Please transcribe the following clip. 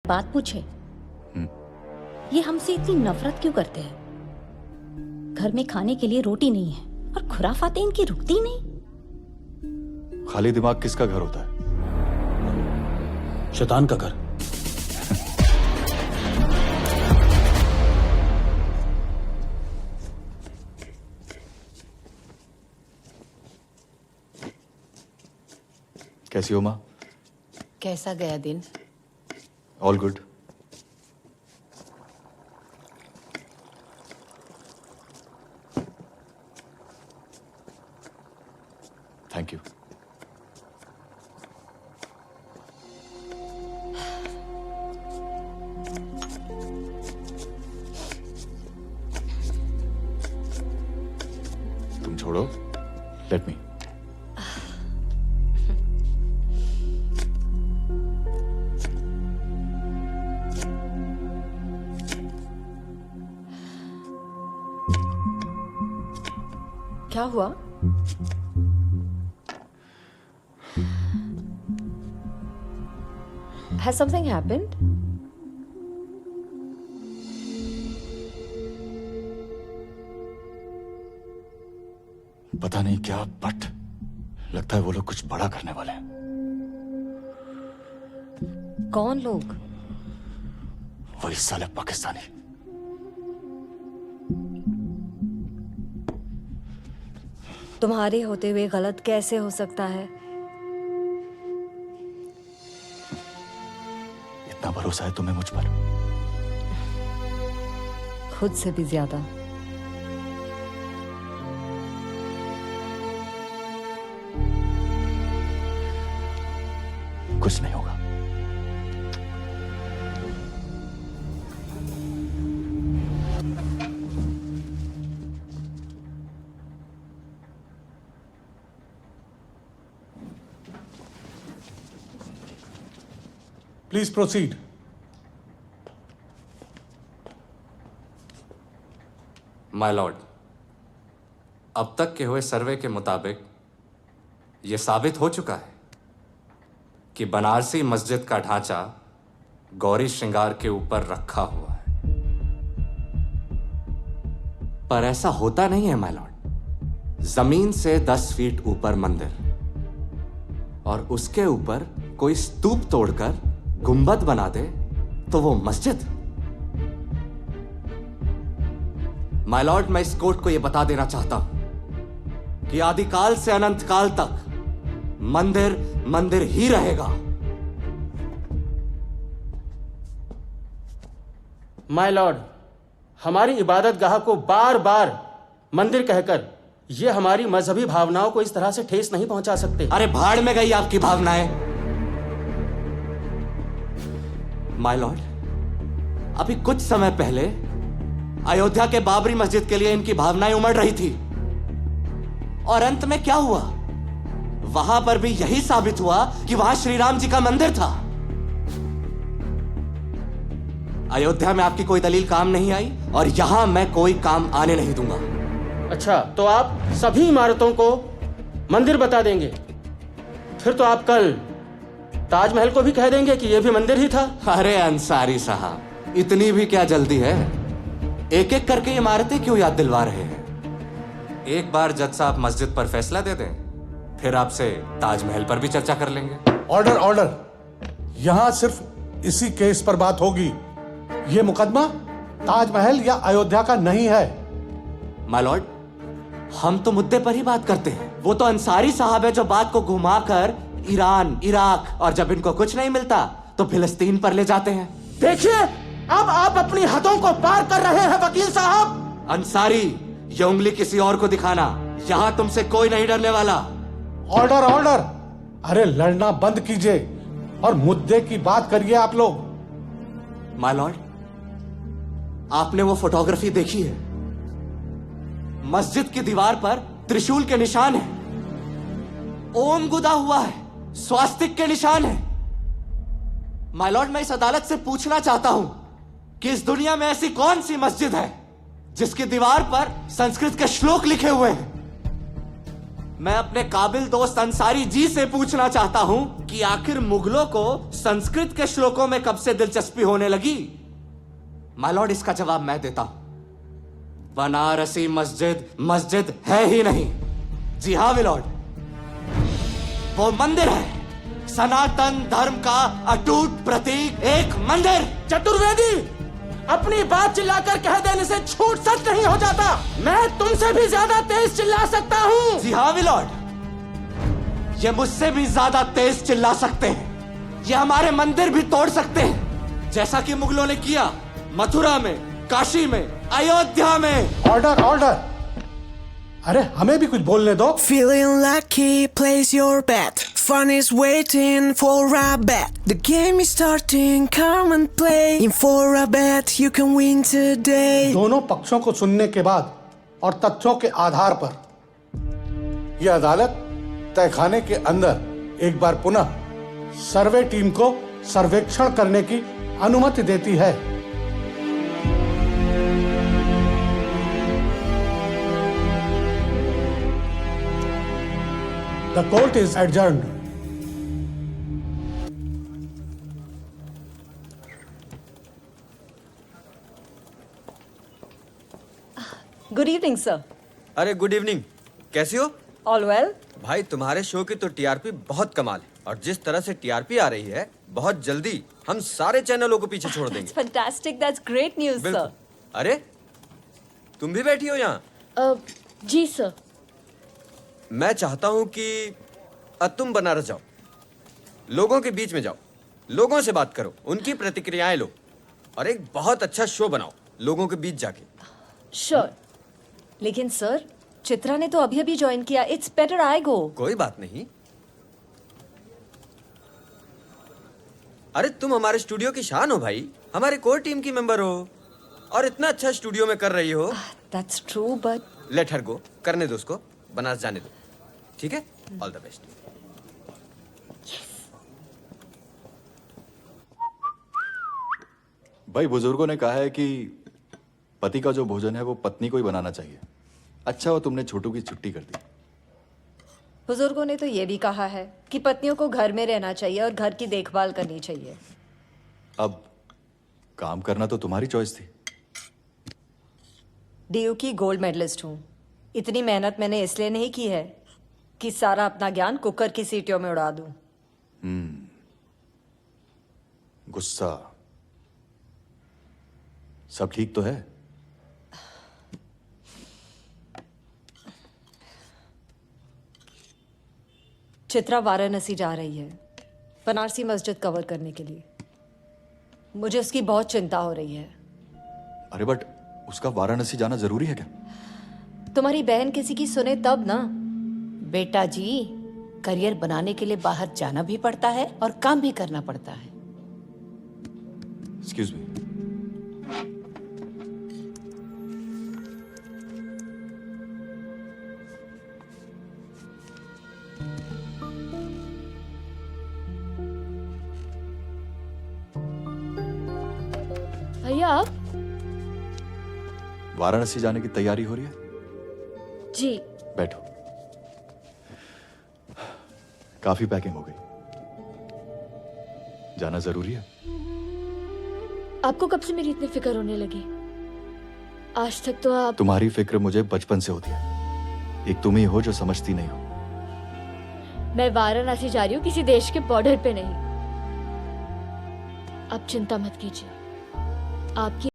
बात पूछे, ये हमसे इतनी नफरत क्यों करते हैं? घर में खाने के लिए रोटी नहीं है और खुराफातें इनकी रुकती नहीं। खाली दिमाग किसका घर होता है? शैतान का घर। कैसी हो माँ? कैसा गया दिन? All good. Thank you. तुम छोड़ो, लेट मी। क्या हुआ? Has something happened? पता नहीं क्या, बट लगता है वो लोग कुछ बड़ा करने वाले हैं। कौन लोग? वही साले पाकिस्तानी। तुम्हारे होते हुए गलत कैसे हो सकता है? इतना भरोसा है तुम्हें मुझ पर? खुद से भी ज्यादा। कुछ नहीं होगा। Please proceed. माय लॉर्ड, अब तक के हुए सर्वे के मुताबिक यह साबित हो चुका है कि बनारसी मस्जिद का ढांचा गौरी श्रृंगार के ऊपर रखा हुआ है। पर ऐसा होता नहीं है माय लॉर्ड। जमीन से 10 फीट ऊपर मंदिर और उसके ऊपर कोई स्तूप तोड़कर गुंबद बना दे तो वो मस्जिद। माय लॉर्ड, मैं इस कोर्ट को यह बता देना चाहता हूं कि आदिकाल से अनंत काल तक मंदिर मंदिर ही रहेगा। माय लॉर्ड, हमारी इबादत गाह को बार बार मंदिर कहकर ये हमारी मजहबी भावनाओं को इस तरह से ठेस नहीं पहुंचा सकते। अरे भाड़ में गई आपकी भावनाएं। माय लॉर्ड, अभी कुछ समय पहले अयोध्या के बाबरी मस्जिद के लिए इनकी भावनाएं उमड़ रही थी और अंत में क्या हुआ? वहां पर भी यही साबित हुआ कि वहां श्री राम जी का मंदिर था। अयोध्या में आपकी कोई दलील काम नहीं आई और यहां मैं कोई काम आने नहीं दूंगा। अच्छा, तो आप सभी इमारतों को मंदिर बता देंगे? फिर तो आप कल ताजमहल को भी कह देंगे कि यह भी मंदिर ही था। अरे अंसारी साहब, इतनी भी क्या जल्दी है? एक एक करके इमारतें क्यों याद दिलवा रहे हैं? एक बार जज साहब मस्जिद पर फैसला दे दें, फिर आपसे ताजमहल पर भी चर्चा कर लेंगे। Order order. यहां सिर्फ इसी केस पर बात होगी। यह मुकदमा ताजमहल या अयोध्या का नहीं है। माय लॉर्ड, हम तो मुद्दे पर ही बात करते हैं। वो तो अंसारी साहब है जो बात को घुमाकर ईरान, इराक और जब इनको कुछ नहीं मिलता तो फिलिस्तीन पर ले जाते हैं। देखिए, अब आप अपनी हदों को पार कर रहे हैं वकील साहब। अंसारी, ये उंगली किसी और को दिखाना। यहां तुमसे कोई नहीं डरने वाला। Order order. अरे लड़ना बंद कीजिए और मुद्दे की बात करिए आप लोग। माय लॉर्ड, आपने वो फोटोग्राफी देखी है? मस्जिद की दीवार पर त्रिशूल के निशान है, ओम गुदा हुआ है, स्वास्तिक के निशान है। माय लॉर्ड, मैं इस अदालत से पूछना चाहता हूं कि इस दुनिया में ऐसी कौन सी मस्जिद है जिसकी दीवार पर संस्कृत के श्लोक लिखे हुए हैं? मैं अपने काबिल दोस्त अंसारी जी से पूछना चाहता हूं कि आखिर मुगलों को संस्कृत के श्लोकों में कब से दिलचस्पी होने लगी? माय लॉर्ड, इसका जवाब मैं देता हूं। बनारसी मस्जिद मस्जिद है ही नहीं। जी हाँ विलॉर्ड, वो मंदिर है, सनातन धर्म का अटूट प्रतीक, एक मंदिर। चतुर्वेदी, अपनी बात चिल्लाकर कह देने से झूठ सच नहीं हो जाता। मैं तुमसे भी ज्यादा तेज चिल्ला सकता हूँ। जी हाँ विलॉर्ड, ये मुझसे भी ज्यादा तेज चिल्ला सकते हैं। ये हमारे मंदिर भी तोड़ सकते हैं, जैसा कि मुगलों ने किया मथुरा में, काशी में, अयोध्या में। ऑर्डर ऑर्डर, अरे हमें भी कुछ बोलने दो। Feeling lucky, place your bet. Fun is waiting for a bet. The game is starting, come and play. In for a bet, you can win today. दोनों पक्षों को सुनने के बाद और तथ्यों के आधार पर यह अदालत तहखाने के अंदर एक बार पुनः सर्वे टीम को सर्वेक्षण करने की अनुमति देती है। The court is adjourned. Good evening sir. अरे गुड इवनिंग, कैसी हो? All well? भाई तुम्हारे शो की तो टीआरपी बहुत कमाल है, और जिस तरह से टीआरपी आ रही है, बहुत जल्दी हम सारे चैनलों को पीछे छोड़ देंगे। Fantastic, that's great news sir. बिल्कुल। अरे तुम भी बैठी हो यहाँ? जी सर। मैं चाहता हूँ कि तुम बनारस जाओ, लोगों के बीच में जाओ, लोगों से बात करो, उनकी प्रतिक्रियाएं लो, और एक बहुत अच्छा शो बनाओ लोगों के बीच जाके। श्योर। लेकिन सर, चित्रा ने तो अभी अभी ज्वाइन किया। इट्स बेटर आई गो। कोई बात नहीं। अरे तुम हमारे स्टूडियो की शान हो भाई, हमारे कोर टीम की मेंबर हो, और इतना अच्छा स्टूडियो में कर रही हो। That's true, but let her go, करने दो उसको, बनारस जाने दो, ठीक है? All the best. भाई, बुजुर्गों ने कहा है कि पति का जो भोजन है वो पत्नी को ही बनाना चाहिए। अच्छा हो तुमने छोटू की छुट्टी कर दी। बुजुर्गों ने तो ये भी कहा है कि पत्नियों को घर में रहना चाहिए और घर की देखभाल करनी चाहिए। अब काम करना तो तुम्हारी चॉइस थी। डीयू की गोल्ड मेडलिस्ट हूँ। इतनी मेहनत मैंने इसलिए नहीं की है कि सारा अपना ज्ञान कुकर की सीटियों में उड़ा दूं। गुस्सा सब ठीक तो है? चित्रा वाराणसी जा रही है बनारसी मस्जिद कवर करने के लिए। मुझे उसकी बहुत चिंता हो रही है। अरे बट उसका वाराणसी जाना जरूरी है क्या? तुम्हारी बहन किसी की सुने तब ना। बेटा जी, करियर बनाने के लिए बाहर जाना भी पड़ता है और काम भी करना पड़ता है। Excuse me. भैया आप? वाराणसी जाने की तैयारी हो रही है? जी। बैठो। काफी पैकिंग हो गई। जाना जरूरी है। आपको कब से मेरी इतनी फिक्र होने लगी? आज तक तो आप। तुम्हारी फिक्र मुझे बचपन से होती है। एक तुम ही हो जो समझती नहीं हो। मैं वाराणसी जा रही हूँ, किसी देश के बॉर्डर पे नहीं। आप चिंता मत कीजिए, आपकी